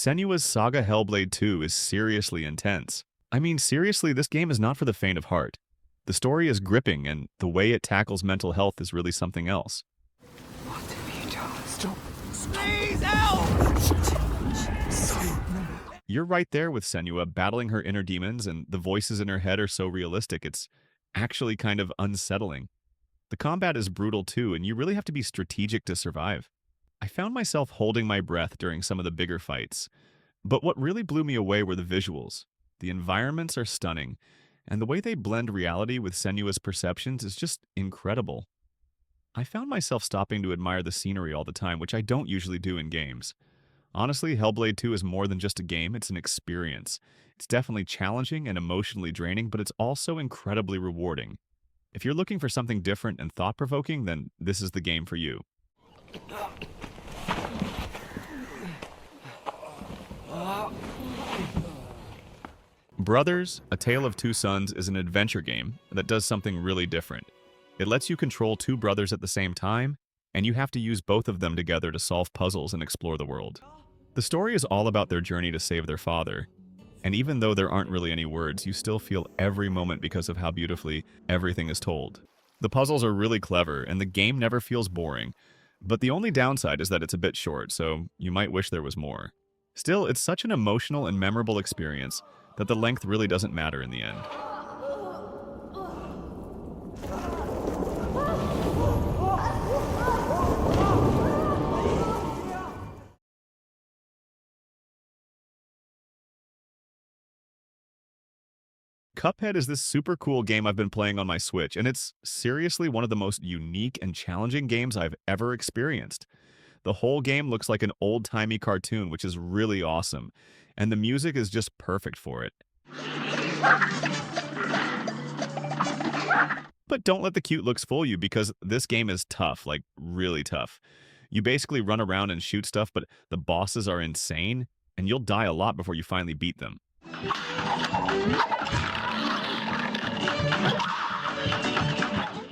Senua's Saga Hellblade 2 is seriously intense. I mean, seriously, this game is not for the faint of heart. The story is gripping, and the way it tackles mental health is really something else. What have you done? Stop. Please help! Stop. You're right there with Senua, battling her inner demons, and the voices in her head are so realistic, it's actually kind of unsettling. The combat is brutal too, and you really have to be strategic to survive. I found myself holding my breath during some of the bigger fights. But what really blew me away were the visuals. The environments are stunning, and the way they blend reality with Senua's perceptions is just incredible. I found myself stopping to admire the scenery all the time, which I don't usually do in games. Honestly, Hellblade 2 is more than just a game, it's an experience. It's definitely challenging and emotionally draining, but it's also incredibly rewarding. If you're looking for something different and thought-provoking, then this is the game for you. Brothers, A Tale of Two Sons is an adventure game that does something really different. It lets you control two brothers at the same time, and you have to use both of them together to solve puzzles and explore the world. The story is all about their journey to save their father, and even though there aren't really any words, you still feel every moment because of how beautifully everything is told. The puzzles are really clever, and the game never feels boring, but the only downside is that it's a bit short, so you might wish there was more. Still, it's such an emotional and memorable experience that the length really doesn't matter in the end. Cuphead is this super cool game I've been playing on my Switch, and it's seriously one of the most unique and challenging games I've ever experienced. The whole game looks like an old-timey cartoon, which is really awesome, and the music is just perfect for it. But don't let the cute looks fool you, because this game is tough, like really tough. You basically run around and shoot stuff, but the bosses are insane, and you'll die a lot before you finally beat them.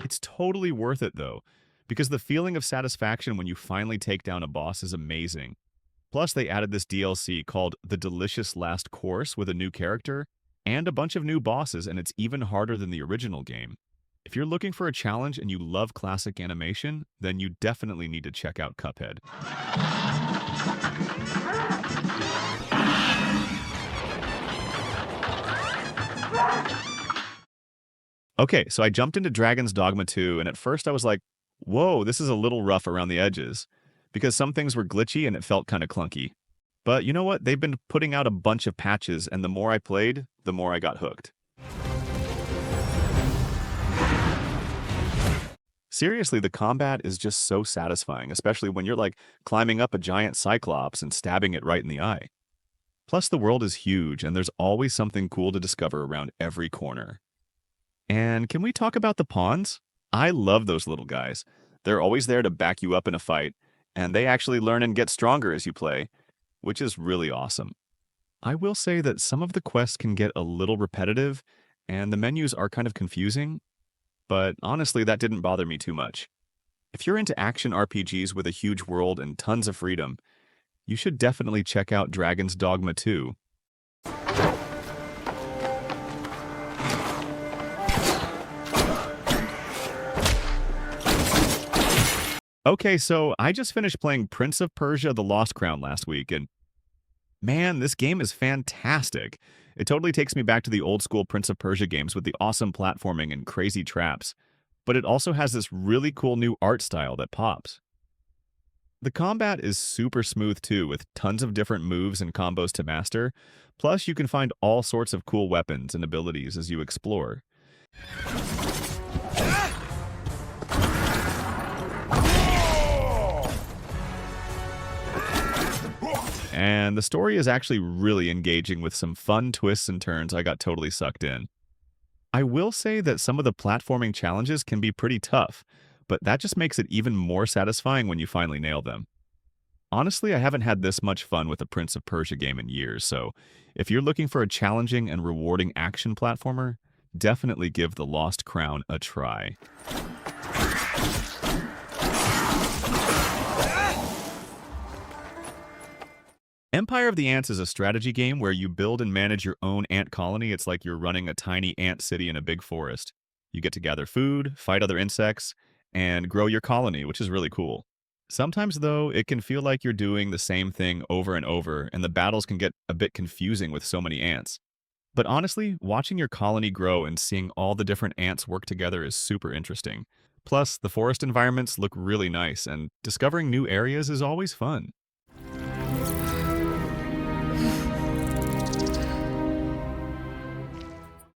It's totally worth it, though, because the feeling of satisfaction when you finally take down a boss is amazing. Plus, they added this DLC called The Delicious Last Course with a new character and a bunch of new bosses, and it's even harder than the original game. If you're looking for a challenge and you love classic animation, then you definitely need to check out Cuphead. Okay, so I jumped into Dragon's Dogma 2, and at first I was like, whoa, this is a little rough around the edges, because some things were glitchy and it felt kind of clunky. But you know what? They've been putting out a bunch of patches, and the more I played, the more I got hooked. Seriously, the combat is just so satisfying, especially when you're like climbing up a giant cyclops and stabbing it right in the eye. Plus, the world is huge, and there's always something cool to discover around every corner. And can we talk about the pawns? I love those little guys. They're always there to back you up in a fight, and they actually learn and get stronger as you play, which is really awesome. I will say that some of the quests can get a little repetitive, and the menus are kind of confusing, but honestly, that didn't bother me too much. If you're into action RPGs with a huge world and tons of freedom, you should definitely check out Dragon's Dogma 2. Okay, so I just finished playing Prince of Persia: The Lost Crown last week, and man, this game is fantastic. It totally takes me back to the old school Prince of Persia games with the awesome platforming and crazy traps, but it also has this really cool new art style that pops. The combat is super smooth too, with tons of different moves and combos to master, plus you can find all sorts of cool weapons and abilities as you explore. And the story is actually really engaging with some fun twists and turns. I got totally sucked in. I will say that some of the platforming challenges can be pretty tough, but that just makes it even more satisfying when you finally nail them. Honestly, I haven't had this much fun with a Prince of Persia game in years, so if you're looking for a challenging and rewarding action platformer, definitely give The Lost Crown a try. Empire of the Ants is a strategy game where you build and manage your own ant colony. It's like you're running a tiny ant city in a big forest. You get to gather food, fight other insects, and grow your colony, which is really cool. Sometimes, though, it can feel like you're doing the same thing over and over, and the battles can get a bit confusing with so many ants. But honestly, watching your colony grow and seeing all the different ants work together is super interesting. Plus, the forest environments look really nice, and discovering new areas is always fun.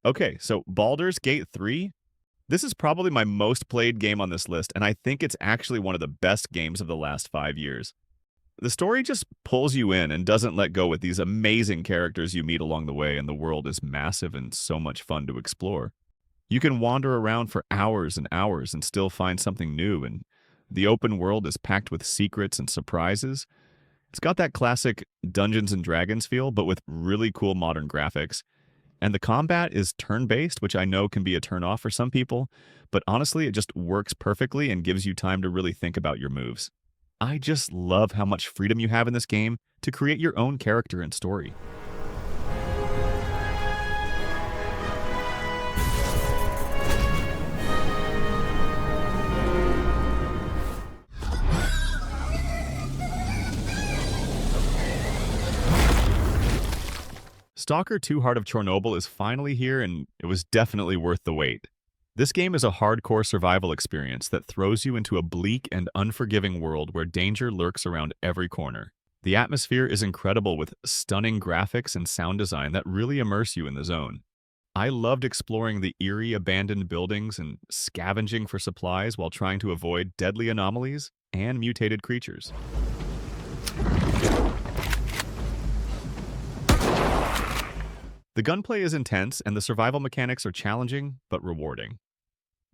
Okay, so Baldur's Gate 3. This is probably my most played game on this list, and I think it's actually one of the best games of the last 5 years. The story just pulls you in and doesn't let go with these amazing characters you meet along the way, and the world is massive and so much fun to explore. You can wander around for hours and hours and still find something new, and the open world is packed with secrets and surprises. It's got that classic Dungeons and Dragons feel, but with really cool modern graphics. And the combat is turn-based, which I know can be a turn-off for some people, but honestly, it just works perfectly and gives you time to really think about your moves. I just love how much freedom you have in this game to create your own character and story. Stalker 2 Heart of Chernobyl is finally here, and it was definitely worth the wait. This game is a hardcore survival experience that throws you into a bleak and unforgiving world where danger lurks around every corner. The atmosphere is incredible with stunning graphics and sound design that really immerse you in the zone. I loved exploring the eerie abandoned buildings and scavenging for supplies while trying to avoid deadly anomalies and mutated creatures. The gunplay is intense, and the survival mechanics are challenging, but rewarding.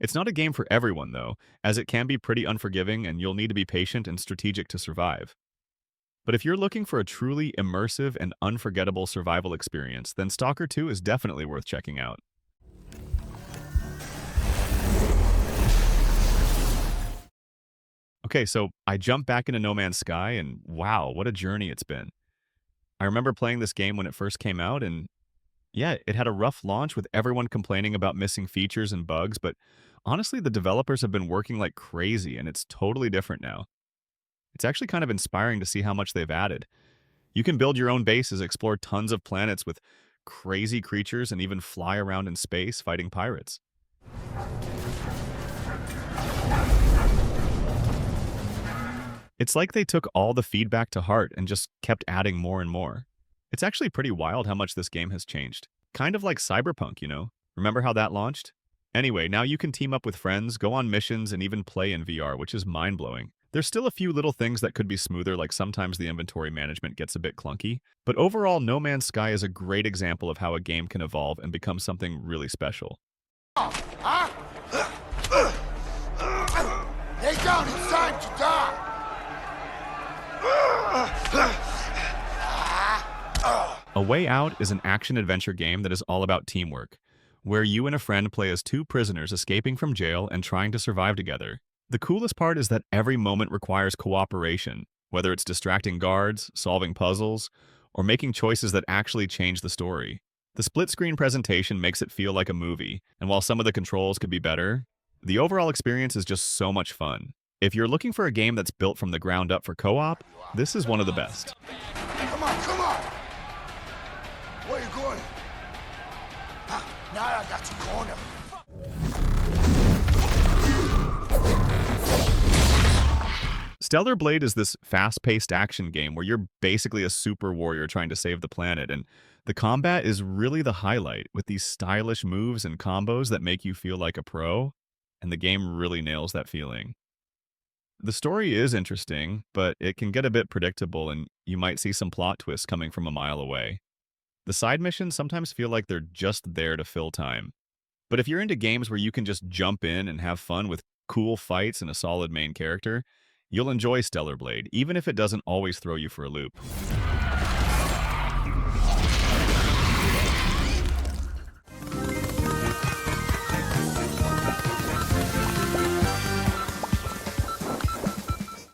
It's not a game for everyone, though, as it can be pretty unforgiving and you'll need to be patient and strategic to survive. But if you're looking for a truly immersive and unforgettable survival experience, then Stalker 2 is definitely worth checking out. Okay, so I jumped back into No Man's Sky, and wow, what a journey it's been. I remember playing this game when it first came out, and yeah, it had a rough launch with everyone complaining about missing features and bugs, but honestly, the developers have been working like crazy, and it's totally different now. It's actually kind of inspiring to see how much they've added. You can build your own bases, explore tons of planets with crazy creatures, and even fly around in space fighting pirates. It's like they took all the feedback to heart and just kept adding more and more. It's actually pretty wild how much this game has changed. Kind of like Cyberpunk, you know? Remember how that launched? Anyway, now you can team up with friends, go on missions, and even play in VR, which is mind-blowing. There's still a few little things that could be smoother, like sometimes the inventory management gets a bit clunky, but overall, No Man's Sky is a great example of how a game can evolve and become something really special. Huh? Lay down, it's time to die! A Way Out is an action-adventure game that is all about teamwork, where you and a friend play as two prisoners escaping from jail and trying to survive together. The coolest part is that every moment requires cooperation, whether it's distracting guards, solving puzzles, or making choices that actually change the story. The split-screen presentation makes it feel like a movie, and while some of the controls could be better, the overall experience is just so much fun. If you're looking for a game that's built from the ground up for co-op, this is one of the best. Come on, come on! Where you going? Now I got you cornered. Stellar Blade is this fast-paced action game where you're basically a super warrior trying to save the planet, and the combat is really the highlight, with these stylish moves and combos that make you feel like a pro, and the game really nails that feeling. The story is interesting, but it can get a bit predictable, and you might see some plot twists coming from a mile away. The side missions sometimes feel like they're just there to fill time. But if you're into games where you can just jump in and have fun with cool fights and a solid main character, you'll enjoy Stellar Blade, even if it doesn't always throw you for a loop.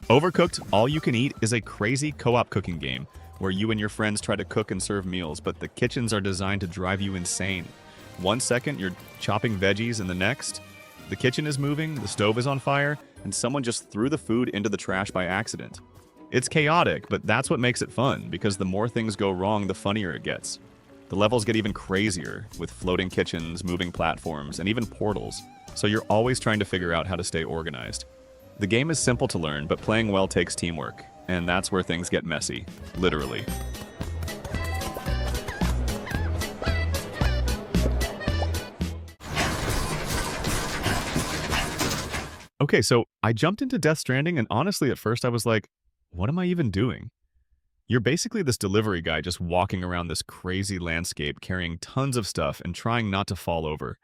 Overcooked All You Can Eat is a crazy co-op cooking game where you and your friends try to cook and serve meals, but the kitchens are designed to drive you insane. 1 second, you're chopping veggies, and the next, the kitchen is moving, the stove is on fire, and someone just threw the food into the trash by accident. It's chaotic, but that's what makes it fun, because the more things go wrong, the funnier it gets. The levels get even crazier, with floating kitchens, moving platforms, and even portals, so you're always trying to figure out how to stay organized. The game is simple to learn, but playing well takes teamwork, and that's where things get messy, literally. Okay, so I jumped into Death Stranding, and honestly, at first I was like, what am I even doing? You're basically this delivery guy just walking around this crazy landscape carrying tons of stuff and trying not to fall over,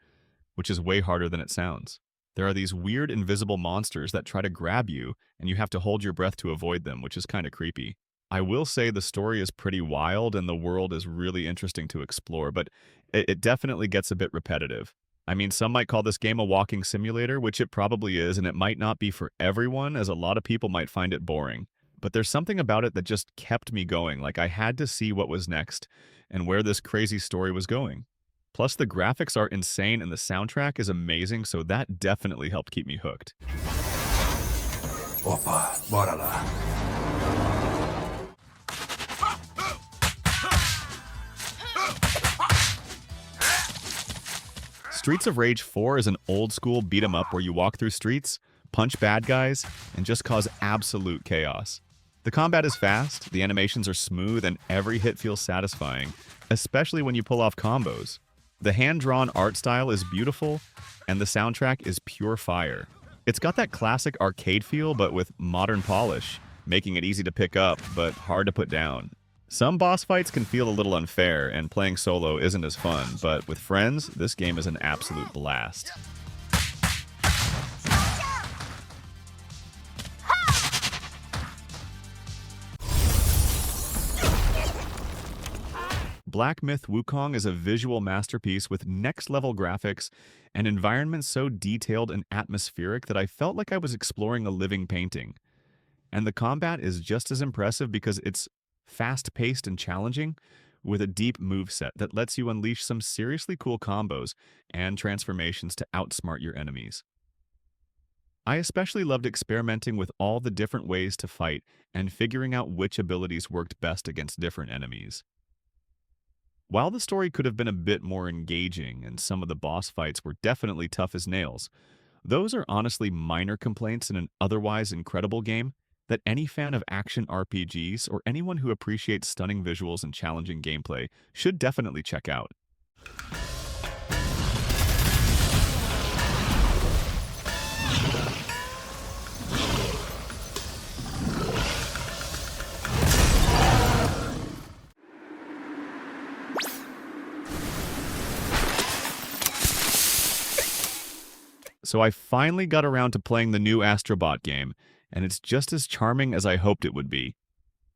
which is way harder than it sounds. There are these weird invisible monsters that try to grab you, and you have to hold your breath to avoid them, which is kind of creepy. I will say the story is pretty wild and the world is really interesting to explore, but it definitely gets a bit repetitive. I mean, some might call this game a walking simulator, which it probably is, and it might not be for everyone, as a lot of people might find it boring. But there's something about it that just kept me going, like I had to see what was next and where this crazy story was going. Plus, the graphics are insane and the soundtrack is amazing, so that definitely helped keep me hooked. Opa, bora lá. Streets of Rage 4 is an old-school beat-em-up where you walk through streets, punch bad guys, and just cause absolute chaos. The combat is fast, the animations are smooth, and every hit feels satisfying, especially when you pull off combos. The hand-drawn art style is beautiful, and the soundtrack is pure fire. It's got that classic arcade feel, but with modern polish, making it easy to pick up, but hard to put down. Some boss fights can feel a little unfair, and playing solo isn't as fun, but with friends, this game is an absolute blast. Black Myth Wukong is a visual masterpiece with next-level graphics and environments so detailed and atmospheric that I felt like I was exploring a living painting. And the combat is just as impressive because it's fast-paced and challenging, with a deep moveset that lets you unleash some seriously cool combos and transformations to outsmart your enemies. I especially loved experimenting with all the different ways to fight and figuring out which abilities worked best against different enemies. While the story could have been a bit more engaging and some of the boss fights were definitely tough as nails, those are honestly minor complaints in an otherwise incredible game that any fan of action RPGs or anyone who appreciates stunning visuals and challenging gameplay should definitely check out. So I finally got around to playing the new Astro Bot game, and it's just as charming as I hoped it would be.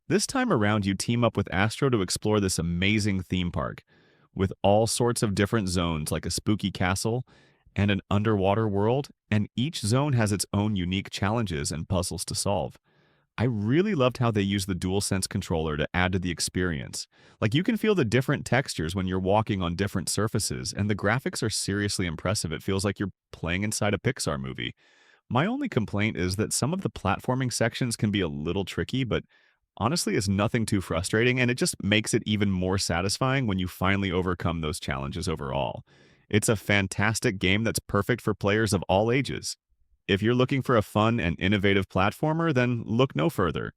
This time around, you team up with Astro to explore this amazing theme park, with all sorts of different zones like a spooky castle and an underwater world, and each zone has its own unique challenges and puzzles to solve. I really loved how they used the DualSense controller to add to the experience. Like, you can feel the different textures when you're walking on different surfaces, and the graphics are seriously impressive. It feels like you're playing inside a Pixar movie. My only complaint is that some of the platforming sections can be a little tricky, but honestly, it's nothing too frustrating, and it just makes it even more satisfying when you finally overcome those challenges overall. It's a fantastic game that's perfect for players of all ages. If you're looking for a fun and innovative platformer, then look no further.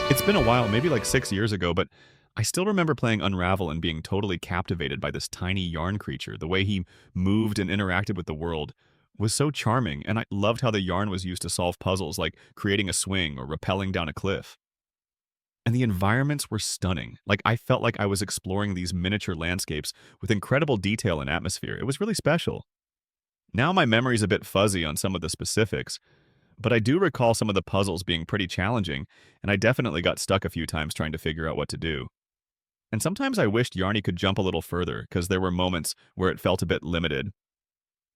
It's been a while, maybe like 6 years ago, but I still remember playing Unravel and being totally captivated by this tiny yarn creature. The way he moved and interacted with the world was so charming, and I loved how the yarn was used to solve puzzles like creating a swing or rappelling down a cliff. And the environments were stunning. Like, I felt like I was exploring these miniature landscapes with incredible detail and atmosphere. It was really special. Now my memory's a bit fuzzy on some of the specifics, but I do recall some of the puzzles being pretty challenging, and I definitely got stuck a few times trying to figure out what to do. And sometimes I wished Yarny could jump a little further, because there were moments where it felt a bit limited.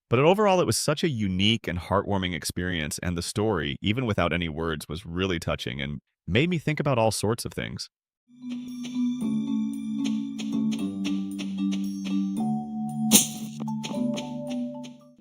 But overall, it was such a unique and heartwarming experience, and the story, even without any words, was really touching and made me think about all sorts of things.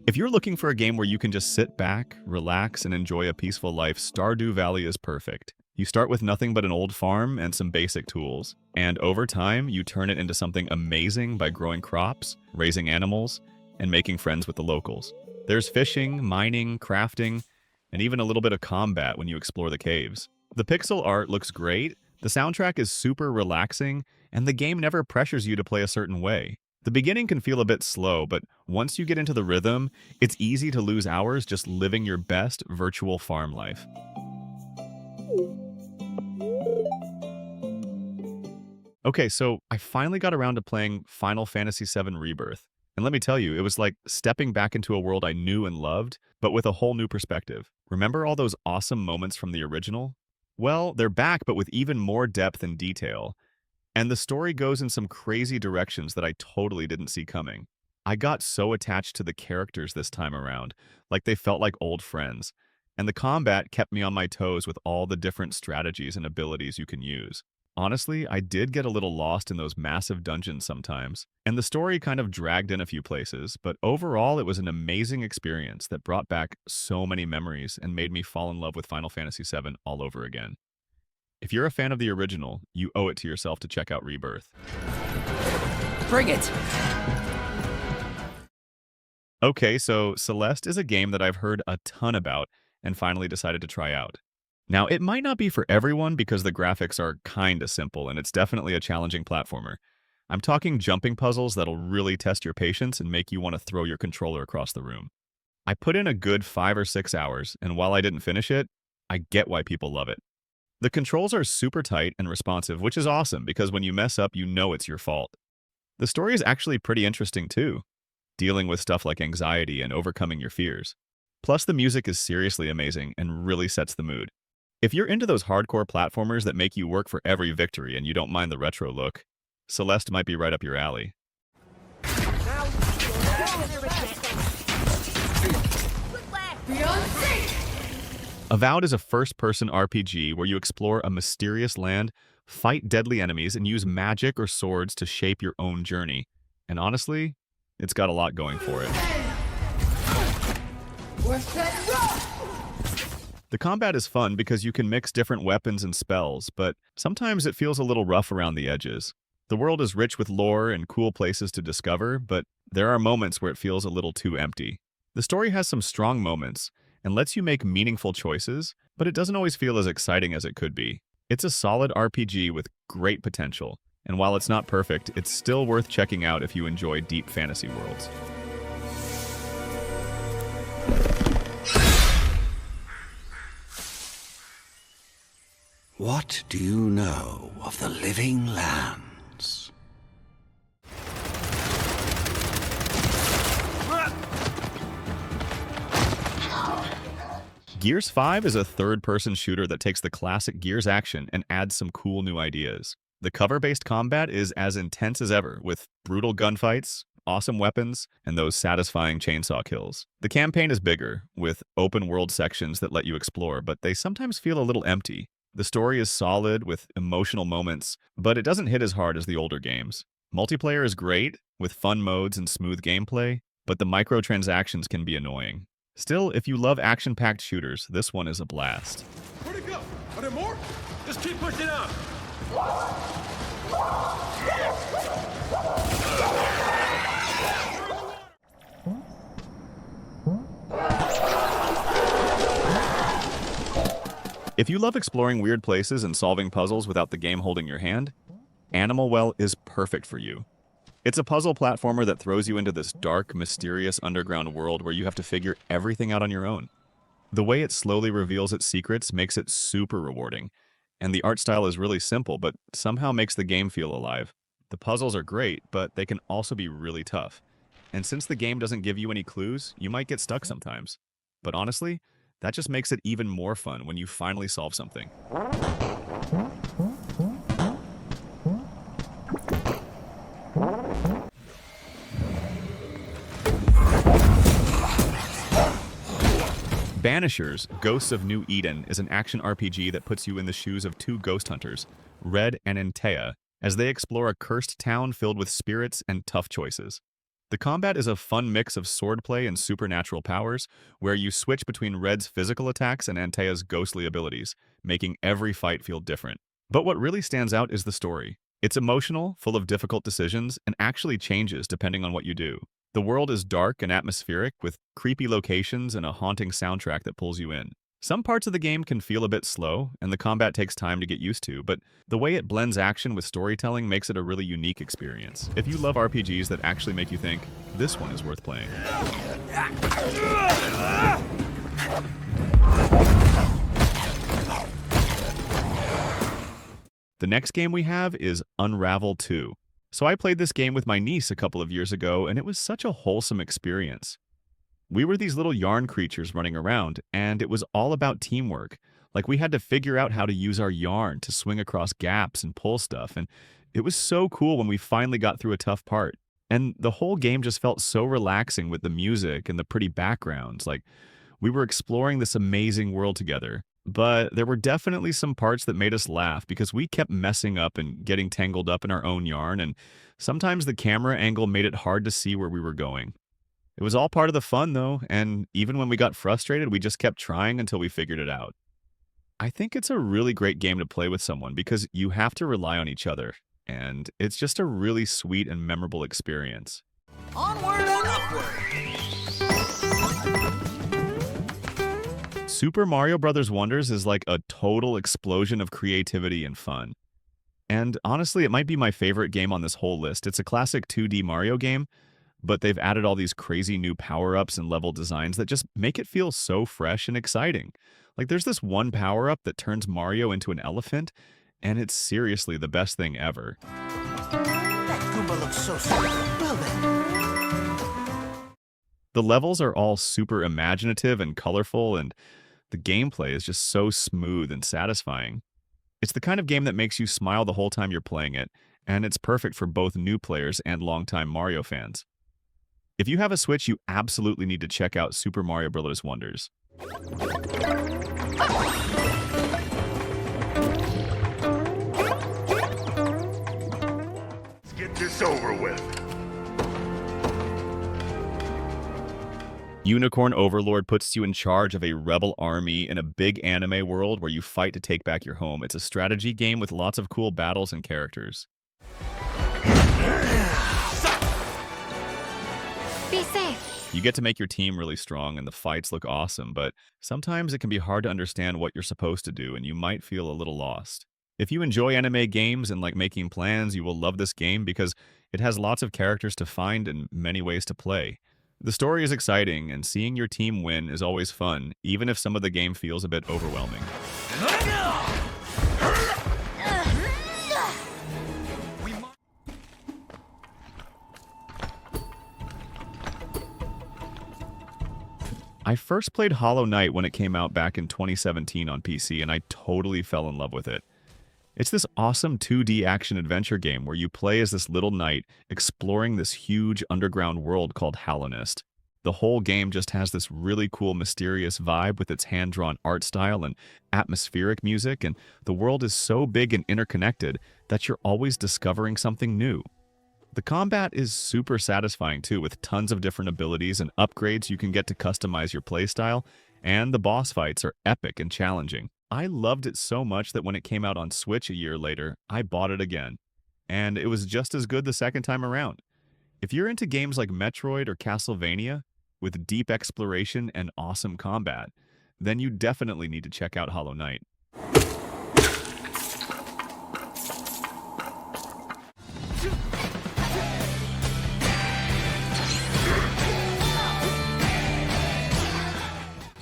If you're looking for a game where you can just sit back, relax, and enjoy a peaceful life, Stardew Valley is perfect. You start with nothing but an old farm and some basic tools, and over time, you turn it into something amazing by growing crops, raising animals, and making friends with the locals. There's fishing, mining, crafting, and even a little bit of combat when you explore the caves. The pixel art looks great, the soundtrack is super relaxing, and the game never pressures you to play a certain way. The beginning can feel a bit slow, but once you get into the rhythm, it's easy to lose hours just living your best virtual farm life. Okay, so I finally got around to playing Final Fantasy VII Rebirth. And let me tell you, it was like stepping back into a world I knew and loved, but with a whole new perspective. Remember all those awesome moments from the original? Well, they're back, but with even more depth and detail. And the story goes in some crazy directions that I totally didn't see coming. I got so attached to the characters this time around, like they felt like old friends. And the combat kept me on my toes with all the different strategies and abilities you can use. Honestly, I did get a little lost in those massive dungeons sometimes, and the story kind of dragged in a few places, but overall it was an amazing experience that brought back so many memories and made me fall in love with Final Fantasy VII all over again. If you're a fan of the original, you owe it to yourself to check out Rebirth. Bring it! Okay, so Celeste is a game that I've heard a ton about and finally decided to try out. Now, it might not be for everyone because the graphics are kinda simple and it's definitely a challenging platformer. I'm talking jumping puzzles that'll really test your patience and make you want to throw your controller across the room. I put in a good 5 or 6 hours, and while I didn't finish it, I get why people love it. The controls are super tight and responsive, which is awesome because when you mess up, you know it's your fault. The story is actually pretty interesting too, dealing with stuff like anxiety and overcoming your fears. Plus, the music is seriously amazing and really sets the mood. If you're into those hardcore platformers that make you work for every victory and you don't mind the retro look, Celeste might be right up your alley. Avowed is a first-person RPG where you explore a mysterious land, fight deadly enemies, and use magic or swords to shape your own journey. And honestly, it's got a lot going for it. The combat is fun because you can mix different weapons and spells, but sometimes it feels a little rough around the edges. The world is rich with lore and cool places to discover, but there are moments where it feels a little too empty. The story has some strong moments and lets you make meaningful choices, but it doesn't always feel as exciting as it could be. It's a solid RPG with great potential, and while it's not perfect, it's still worth checking out if you enjoy deep fantasy worlds. What do you know of the living lands? Gears 5 is a third-person shooter that takes the classic Gears action and adds some cool new ideas. The cover-based combat is as intense as ever, with brutal gunfights, awesome weapons, and those satisfying chainsaw kills. The campaign is bigger, with open-world sections that let you explore, but they sometimes feel a little empty. The story is solid, with emotional moments, but it doesn't hit as hard as the older games. Multiplayer is great, with fun modes and smooth gameplay, but the microtransactions can be annoying. Still, if you love action-packed shooters, this one is a blast. Where'd it go? Are there more? Just keep pushing on. If you love exploring weird places and solving puzzles without the game holding your hand, Animal Well is perfect for you. It's a puzzle platformer that throws you into this dark, mysterious underground world where you have to figure everything out on your own. The way it slowly reveals its secrets makes it super rewarding, and the art style is really simple but somehow makes the game feel alive. The puzzles are great, but they can also be really tough. And since the game doesn't give you any clues, you might get stuck sometimes. But honestly, that just makes it even more fun when you finally solve something. Banishers, Ghosts of New Eden is an action RPG that puts you in the shoes of two ghost hunters, Red and Antea, as they explore a cursed town filled with spirits and tough choices. The combat is a fun mix of swordplay and supernatural powers, where you switch between Red's physical attacks and Antea's ghostly abilities, making every fight feel different. But what really stands out is the story. It's emotional, full of difficult decisions, and actually changes depending on what you do. The world is dark and atmospheric, with creepy locations and a haunting soundtrack that pulls you in. Some parts of the game can feel a bit slow, and the combat takes time to get used to, but the way it blends action with storytelling makes it a really unique experience. If you love RPGs that actually make you think, this one is worth playing. The next game we have is Unravel 2. So I played this game with my niece a couple of years ago, and it was such a wholesome experience. We were these little yarn creatures running around, and it was all about teamwork. Like, we had to figure out how to use our yarn to swing across gaps and pull stuff, and it was so cool when we finally got through a tough part. And the whole game just felt so relaxing with the music and the pretty backgrounds. Like, we were exploring this amazing world together. But there were definitely some parts that made us laugh because we kept messing up and getting tangled up in our own yarn, and sometimes the camera angle made it hard to see where we were going. It was all part of the fun, though, and even when we got frustrated, we just kept trying until we figured it out. I think it's a really great game to play with someone because you have to rely on each other, and it's just a really sweet and memorable experience. Onward and upward! Super Mario Bros. Wonders is like a total explosion of creativity and fun. And honestly, it might be my favorite game on this whole list. It's a classic 2D Mario game, but they've added all these crazy new power-ups and level designs that just make it feel so fresh and exciting. Like, there's this one power-up that turns Mario into an elephant, and it's seriously the best thing ever. That Goomba looks so stupid. Well then. The levels are all super imaginative and colorful, and the gameplay is just so smooth and satisfying. It's the kind of game that makes you smile the whole time you're playing it, and it's perfect for both new players and longtime Mario fans. If you have a Switch, you absolutely need to check out Super Mario Bros. Wonders. Let's get this over with. Unicorn Overlord puts you in charge of a rebel army in a big anime world where you fight to take back your home. It's a strategy game with lots of cool battles and characters. Be safe. You get to make your team really strong and the fights look awesome, but sometimes it can be hard to understand what you're supposed to do and you might feel a little lost. If you enjoy anime games and like making plans, you will love this game because it has lots of characters to find and many ways to play. The story is exciting, and seeing your team win is always fun, even if some of the game feels a bit overwhelming. I first played Hollow Knight when it came out back in 2017 on PC, and I totally fell in love with it. It's this awesome 2D action-adventure game where you play as this little knight exploring this huge underground world called Hallownest. The whole game just has this really cool, mysterious vibe with its hand-drawn art style and atmospheric music, and the world is so big and interconnected that you're always discovering something new. The combat is super satisfying too, with tons of different abilities and upgrades you can get to customize your playstyle, and the boss fights are epic and challenging. I loved it so much that when it came out on Switch a year later, I bought it again. And it was just as good the second time around. If you're into games like Metroid or Castlevania, with deep exploration and awesome combat, then you definitely need to check out Hollow Knight.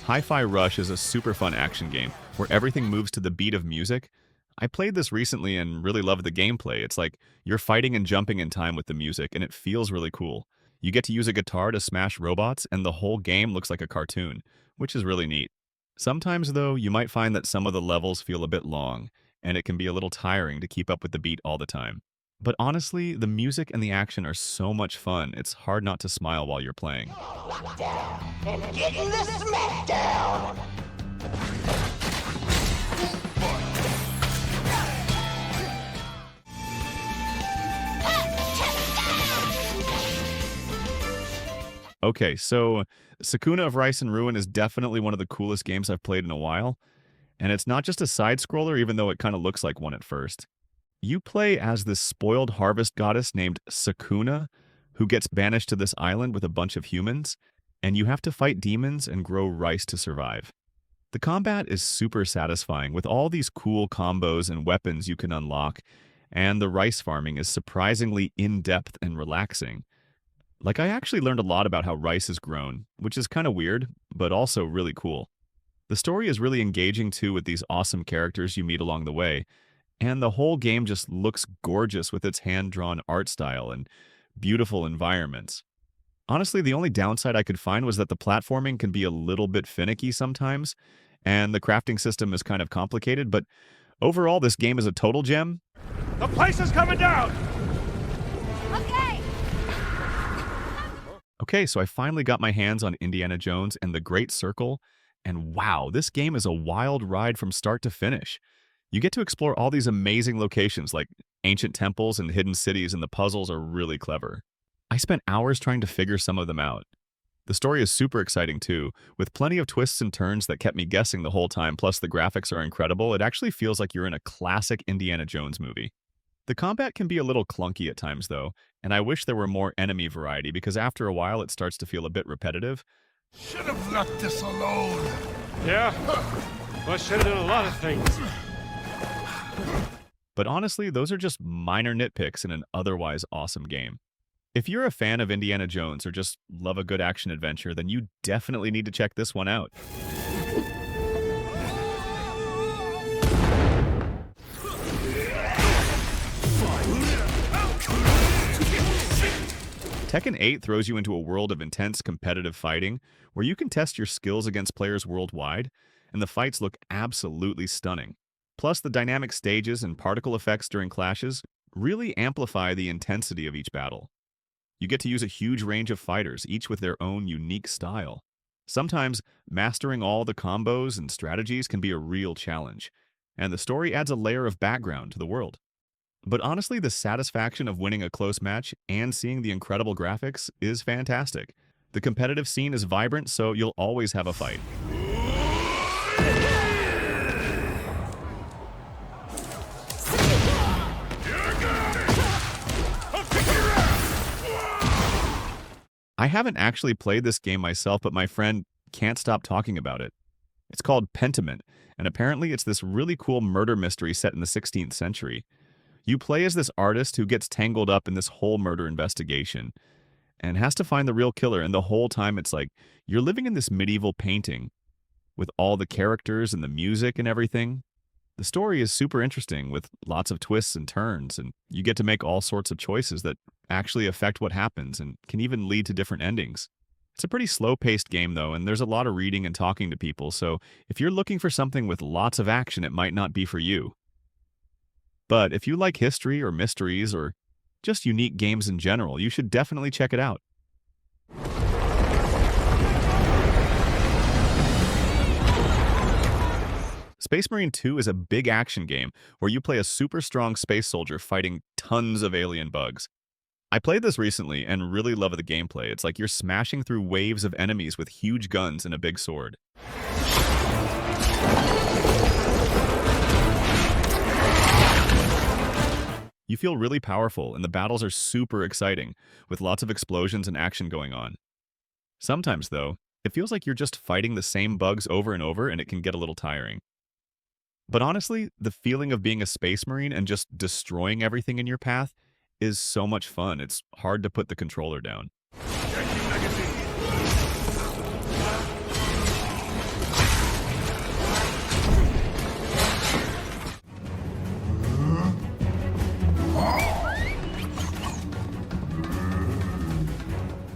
HiFi Rush is a super fun action game where everything moves to the beat of music. I played this recently and really loved the gameplay. It's like you're fighting and jumping in time with the music, and it feels really cool. You get to use a guitar to smash robots, and the whole game looks like a cartoon, which is really neat. Sometimes, though, you might find that some of the levels feel a bit long, and it can be a little tiring to keep up with the beat all the time. But honestly, the music and the action are so much fun, it's hard not to smile while you're playing. Getting the smackdown! Okay, so Sakuna of Rice and Ruin is definitely one of the coolest games I've played in a while, and it's not just a side-scroller even though it kind of looks like one at first. You play as this spoiled harvest goddess named Sakuna, who gets banished to this island with a bunch of humans, and you have to fight demons and grow rice to survive. The combat is super satisfying with all these cool combos and weapons you can unlock, and the rice farming is surprisingly in-depth and relaxing. Like, I actually learned a lot about how rice is grown, which is kind of weird, but also really cool. The story is really engaging too with these awesome characters you meet along the way, and the whole game just looks gorgeous with its hand-drawn art style and beautiful environments. Honestly, the only downside I could find was that the platforming can be a little bit finicky sometimes, and the crafting system is kind of complicated, but overall, this game is a total gem. The place is coming down! Okay! Okay, so I finally got my hands on Indiana Jones and the Great Circle, and wow, this game is a wild ride from start to finish. You get to explore all these amazing locations like ancient temples and hidden cities, and the puzzles are really clever. I spent hours trying to figure some of them out. The story is super exciting too, with plenty of twists and turns that kept me guessing the whole time, plus the graphics are incredible. It actually feels like you're in a classic Indiana Jones movie. The combat can be a little clunky at times though, and I wish there were more enemy variety because after a while it starts to feel a bit repetitive. Should have left this alone. Yeah? Well, I should have done a lot of things. But honestly, those are just minor nitpicks in an otherwise awesome game. If you're a fan of Indiana Jones or just love a good action adventure, then you definitely need to check this one out. Tekken 8 throws you into a world of intense competitive fighting where you can test your skills against players worldwide, and the fights look absolutely stunning. Plus, the dynamic stages and particle effects during clashes really amplify the intensity of each battle. You get to use a huge range of fighters, each with their own unique style. Sometimes, mastering all the combos and strategies can be a real challenge, and the story adds a layer of background to the world. But honestly, the satisfaction of winning a close match and seeing the incredible graphics is fantastic. The competitive scene is vibrant, so you'll always have a fight. I haven't actually played this game myself, but my friend can't stop talking about it. It's called Pentiment, and apparently it's this really cool murder mystery set in the 16th century. You play as this artist who gets tangled up in this whole murder investigation and has to find the real killer, and the whole time it's like you're living in this medieval painting with all the characters and the music and everything. The story is super interesting with lots of twists and turns, and you get to make all sorts of choices that actually affect what happens and can even lead to different endings. It's a pretty slow-paced game though, and there's a lot of reading and talking to people, so if you're looking for something with lots of action, it might not be for you. But if you like history or mysteries or just unique games in general, you should definitely check it out. Space Marine 2 is a big action game where you play a super strong space soldier fighting tons of alien bugs. I played this recently and really love the gameplay. It's like you're smashing through waves of enemies with huge guns and a big sword. You feel really powerful, and the battles are super exciting, with lots of explosions and action going on. Sometimes, though, it feels like you're just fighting the same bugs over and over, and it can get a little tiring. But honestly, the feeling of being a Space Marine and just destroying everything in your path is so much fun. It's hard to put the controller down.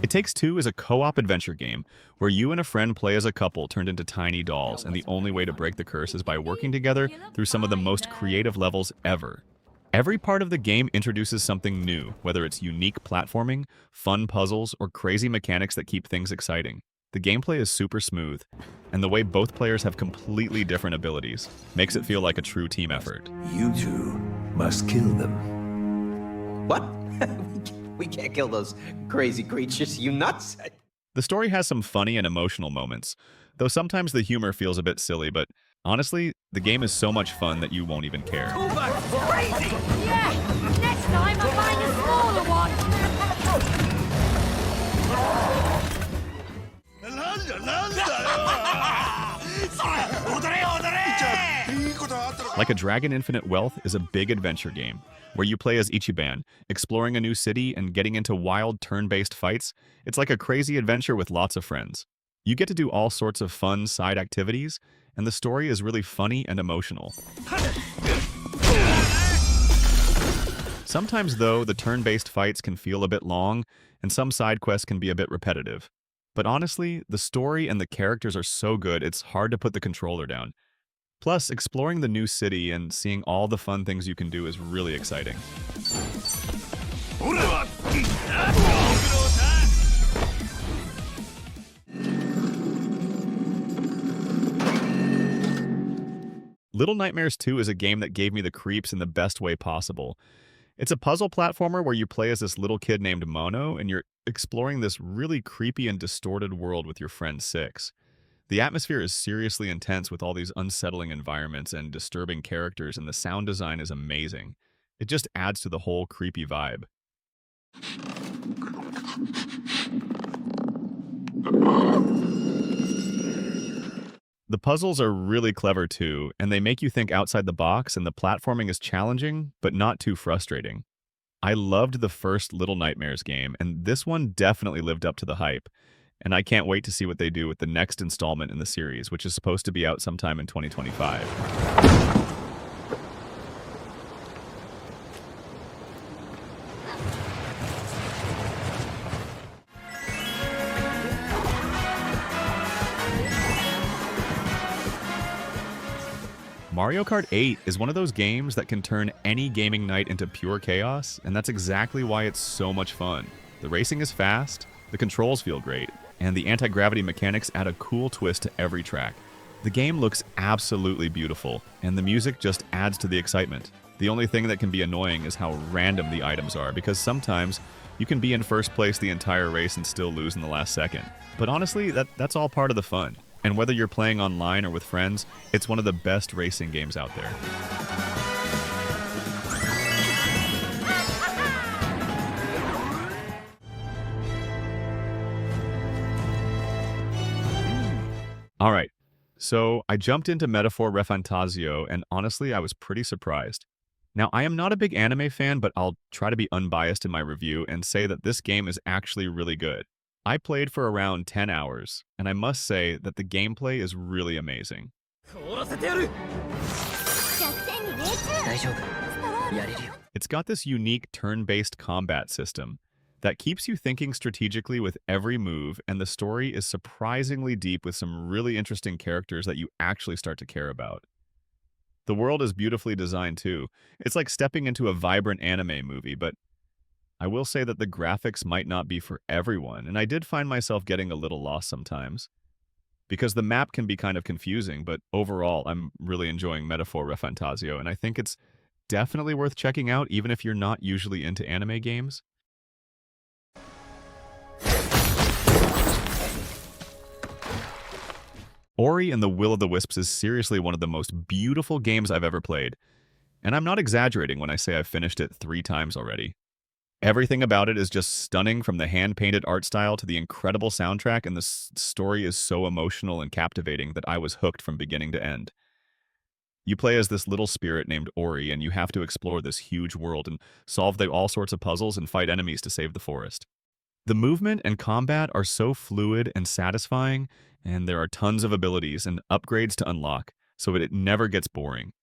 It Takes Two is a co-op adventure game where you and a friend play as a couple turned into tiny dolls, and the only way to break the curse is by working together through some of the most creative levels ever. Every part of the game introduces something new, whether it's unique platforming, fun puzzles, or crazy mechanics that keep things exciting. The gameplay is super smooth, and the way both players have completely different abilities makes it feel like a true team effort. You two must kill them. What? We can't kill those crazy creatures, you nuts? The story has some funny and emotional moments, though sometimes the humor feels a bit silly, but honestly, the game is so much fun that you won't even care. Crazy! Yeah! Next time I'll find a smaller one! Like a Dragon Infinite Wealth is a big adventure game, where you play as Ichiban, exploring a new city and getting into wild turn-based fights. It's like a crazy adventure with lots of friends. You get to do all sorts of fun side activities, and the story is really funny and emotional. Sometimes, though, the turn-based fights can feel a bit long, and some side quests can be a bit repetitive. But honestly, the story and the characters are so good, it's hard to put the controller down. Plus, exploring the new city and seeing all the fun things you can do is really exciting. Little Nightmares 2 is a game that gave me the creeps in the best way possible. It's a puzzle platformer where you play as this little kid named Mono, and you're exploring this really creepy and distorted world with your friend Six. The atmosphere is seriously intense with all these unsettling environments and disturbing characters, and the sound design is amazing. It just adds to the whole creepy vibe. The puzzles are really clever too, and they make you think outside the box, and the platforming is challenging, but not too frustrating. I loved the first Little Nightmares game, and this one definitely lived up to the hype. And I can't wait to see what they do with the next installment in the series, which is supposed to be out sometime in 2025. Mario Kart 8 is one of those games that can turn any gaming night into pure chaos, and that's exactly why it's so much fun. The racing is fast, the controls feel great, and the anti-gravity mechanics add a cool twist to every track. The game looks absolutely beautiful, and the music just adds to the excitement. The only thing that can be annoying is how random the items are, because sometimes you can be in first place the entire race and still lose in the last second. But honestly, that's all part of the fun. And whether you're playing online or with friends, it's one of the best racing games out there. Alright, so I jumped into Metaphor Refantazio, and honestly, I was pretty surprised. Now, I am not a big anime fan, but I'll try to be unbiased in my review and say that this game is actually really good. I played for around 10 hours, and I must say that the gameplay is really amazing. It's got this unique turn-based combat system that keeps you thinking strategically with every move, and the story is surprisingly deep with some really interesting characters that you actually start to care about. The world is beautifully designed too. It's like stepping into a vibrant anime movie, but I will say that the graphics might not be for everyone, and I did find myself getting a little lost sometimes. Because the map can be kind of confusing, but overall, I'm really enjoying Metaphor Refantazio, and I think it's definitely worth checking out even if you're not usually into anime games. Ori and the Will of the Wisps is seriously one of the most beautiful games I've ever played, and I'm not exaggerating when I say I've finished it 3 times already. Everything about it is just stunning, from the hand-painted art style to the incredible soundtrack, and the story is so emotional and captivating that I was hooked from beginning to end. You play as this little spirit named Ori, and you have to explore this huge world and solve all sorts of puzzles and fight enemies to save the forest. The movement and combat are so fluid and satisfying, and there are tons of abilities and upgrades to unlock, so it never gets boring.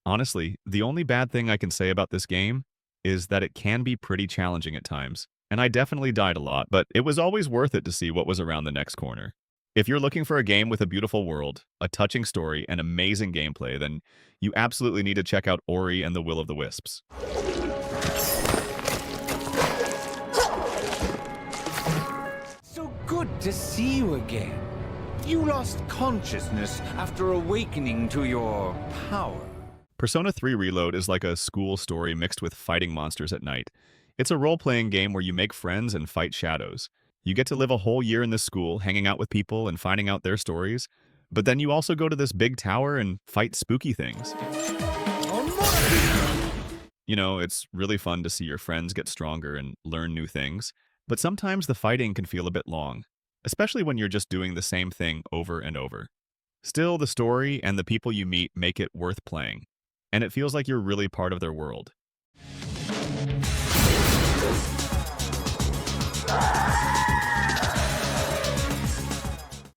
Honestly, the only bad thing I can say about this game is that it can be pretty challenging at times, and I definitely died a lot, but it was always worth it to see what was around the next corner. If you're looking for a game with a beautiful world, a touching story, and amazing gameplay, then you absolutely need to check out Ori and the Will of the Wisps. So good to see you again. You lost consciousness after awakening to your power. Persona 3 Reload is like a school story mixed with fighting monsters at night. It's a role-playing game where you make friends and fight shadows. You get to live a whole year in this school, hanging out with people and finding out their stories. But then you also go to this big tower and fight spooky things. You know, it's really fun to see your friends get stronger and learn new things. But sometimes the fighting can feel a bit long, especially when you're just doing the same thing over and over. Still, the story and the people you meet make it worth playing, and it feels like you're really part of their world.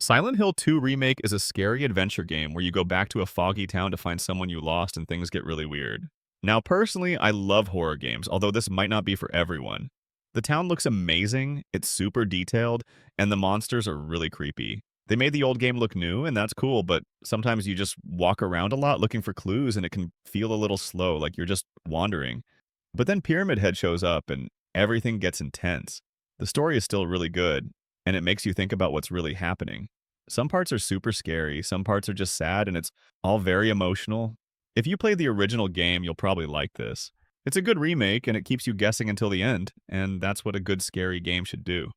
Silent Hill 2 Remake is a scary adventure game where you go back to a foggy town to find someone you lost and things get really weird. Now, personally, I love horror games, although this might not be for everyone. The town looks amazing, it's super detailed, and the monsters are really creepy. They made the old game look new, and that's cool, but sometimes you just walk around a lot looking for clues, and it can feel a little slow, like you're just wandering. But then Pyramid Head shows up, and everything gets intense. The story is still really good, and it makes you think about what's really happening. Some parts are super scary, some parts are just sad, and it's all very emotional. If you play the original game, you'll probably like this. It's a good remake, and it keeps you guessing until the end, and that's what a good scary game should do.